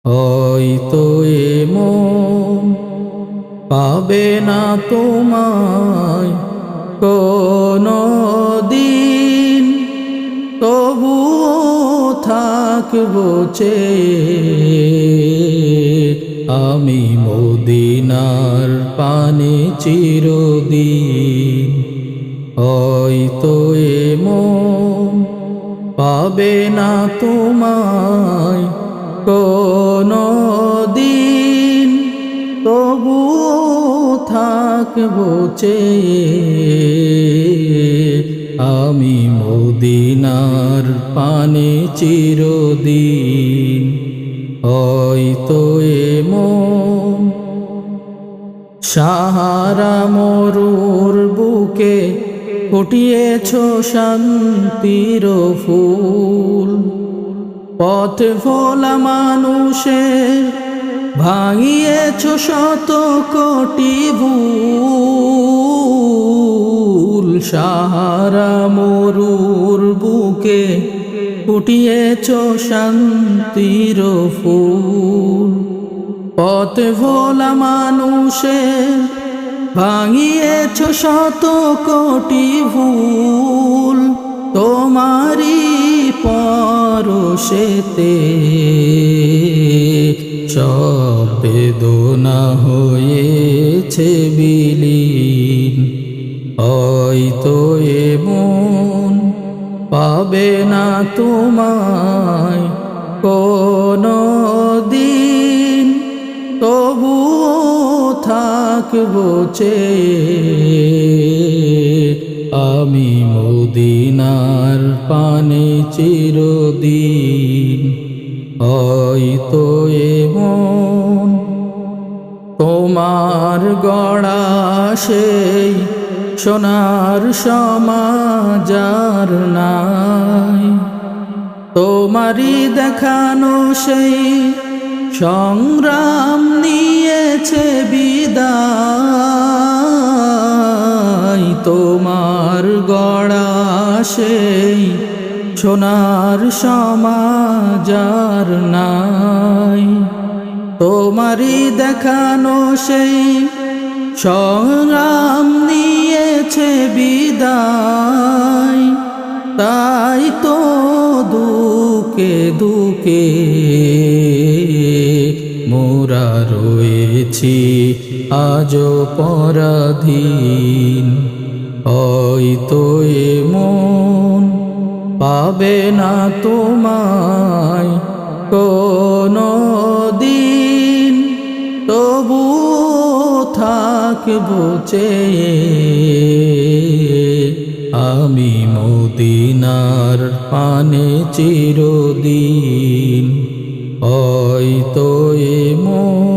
হয়তো এ মন পাবে না তোমায় কোনো দিন, তবুও থাকবো চেয়ে আমি মদিনার পানে চিরদিন। হয়তো এ মন পাবে না তোমায় কোনো দিন, তবুও থাকবো চেয়ে আমি মদিনার পানে চিরদিন। হয়তো এ মন সাহারা মরুর বুকে ফুটিয়েছ শান্তির ফুল, পথ ভোলা মানুষের ভাঙিয়েছ শত কোটি ভুল। সাহারা মরুর বুকে ফুটিয়েছ শান্তির ফুল, পথ ভোলা মানুষের ভাঙিয়েছ শত কোটি ভুল। তোমারি পরশেতে সব বেদনা হয়েছে বিলীন। হয়তো এ মন পাবে না তোমায় কোনো দিন, তবুও থাকবো চেয়ে আমি মদিনার পানে চিরদিন। হয়তো এ মন তোমার গড়া সেই সোনার সমাজ আর নাই, তোমারই দেখানো সেই সংগ্রাম নিয়েছে বিদায়। তোমার গড়া সেই সোনার সমাজ আর নাই, তোমারই দেখানো সেই সংগ্রাম নিয়েছে বিদায়। তাই তো দুকে দুকে মোরা রয়েছি আজও পরাধীন। হয়তো এ মন পাবে না তোমায় কোনো দিন, তবুও থাকবো চেয়ে আমি মদিনার পানে চিরদিন। হয়তো এ মন